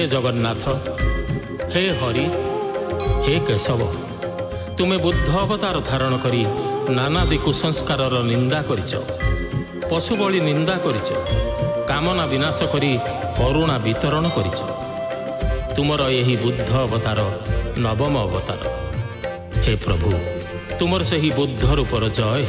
जगन्नाथ, हे हरि, हे केशव, तुमे बुद्ध अवतार धारण करी नानादि कुसंस्कारर निंदा करिछ, पशु बलि निंदा करिछ, कामना विनाश करी करुणा वितरण करिछ। तुमर यही बुद्ध अवतार नवम अवतार। हे प्रभु, तुमर सही बुद्ध रूपर जय।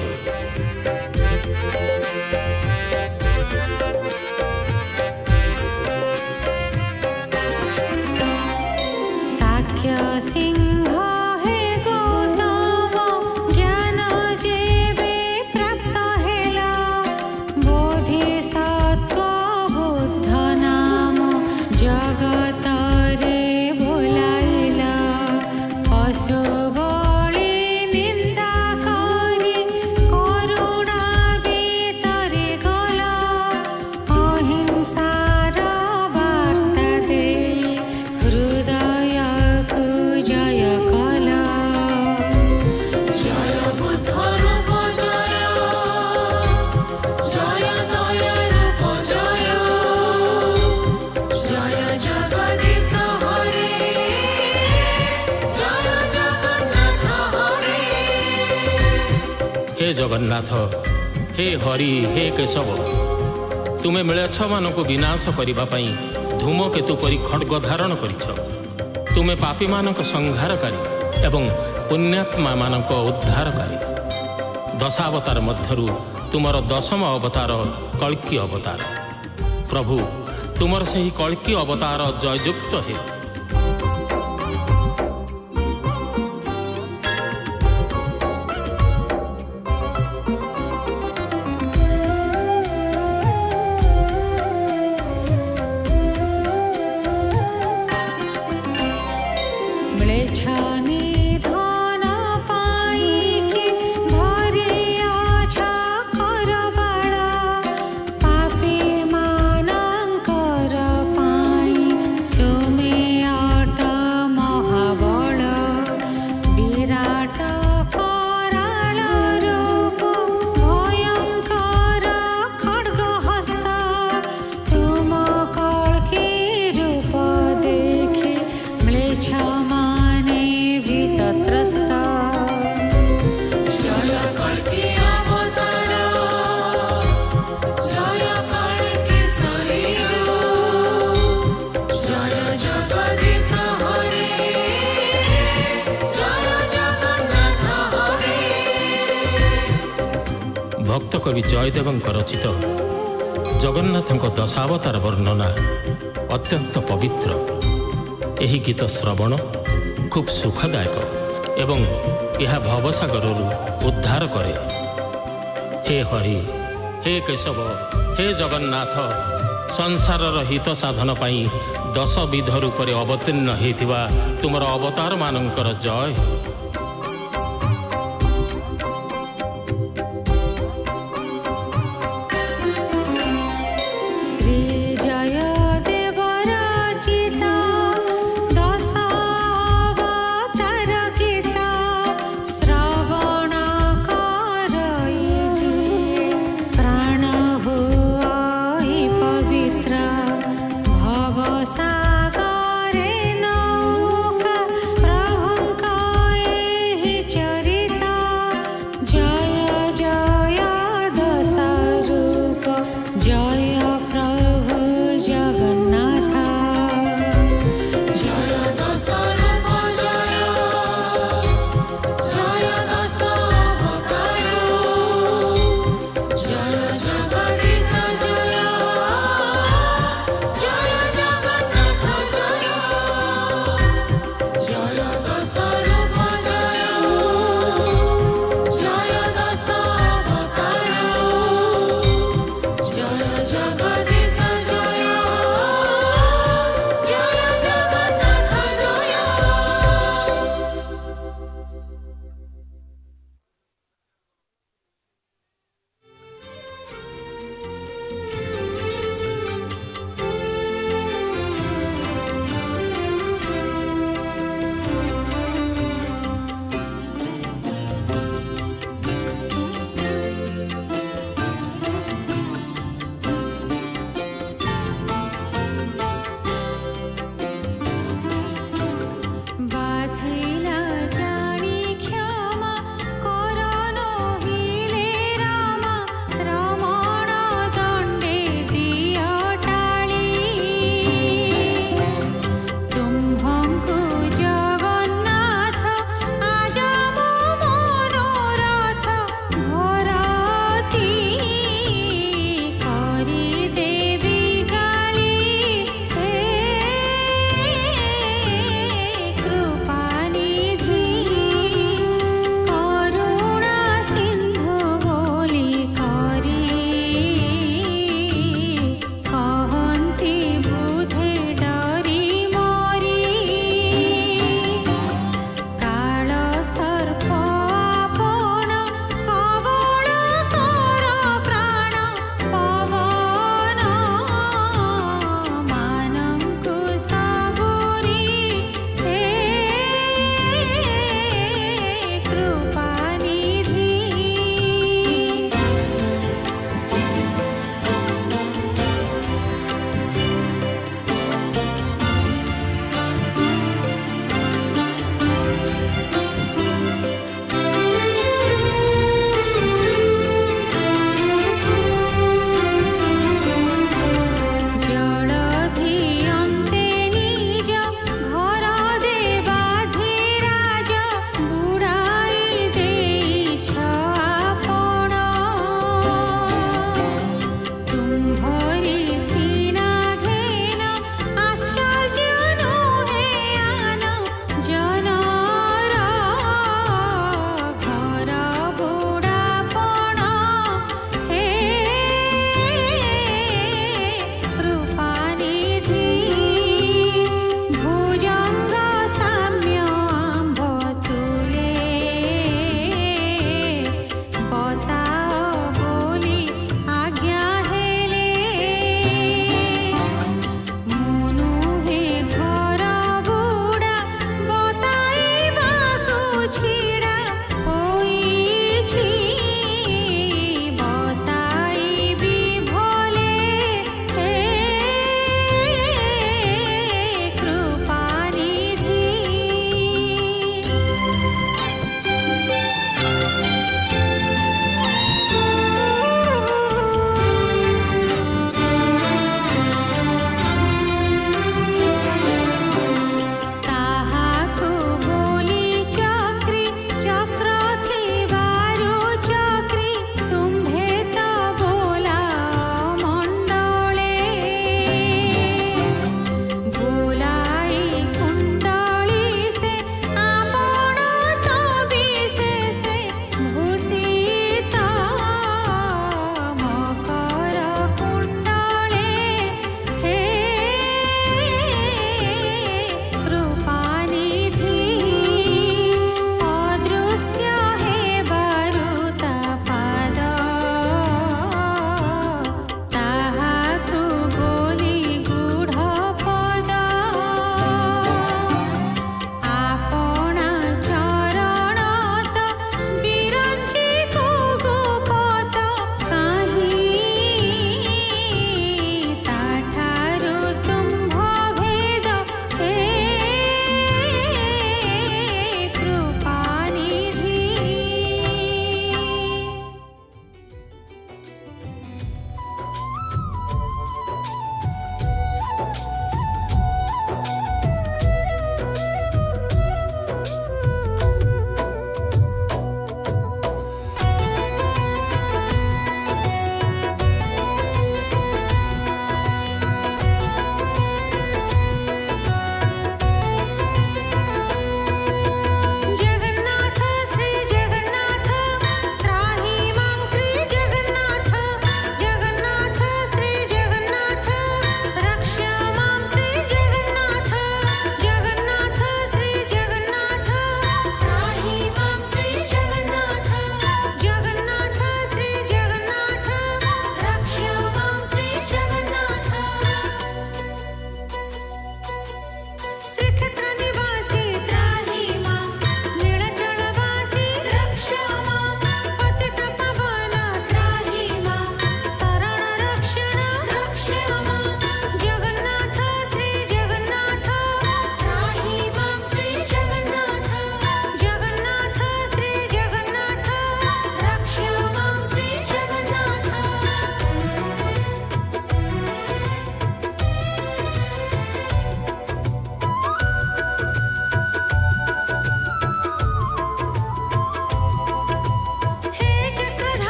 हे जगन्नाथ, हे हरि, हे केशव, तुमे मिलेच्छ मानक विनाश करने धूमकेतु परी खड्ग धारण करिछ। तुमे पापी मानक संहारकारी एवं पुण्यात्मा मानक उद्धारकारी। दशावतार मध्यरु तुमर दशम अवतार कल्की अवतार। प्रभु, तुमर सही कल्की अवतार जययुक्त हे। भक्त कवि जयदेव रचित जगन्नाथ दशावतार वर्णना अत्यंत पवित्र। यही गीत श्रवण खूब सुखदायक एवं यह भवसागर उद्धार करे। हे हरि, हे केशव, हे जगन्नाथ, संसार हित साधन पाई 10 विध रूप अवतीर्ण होता तुमर अवतार मानकर जय।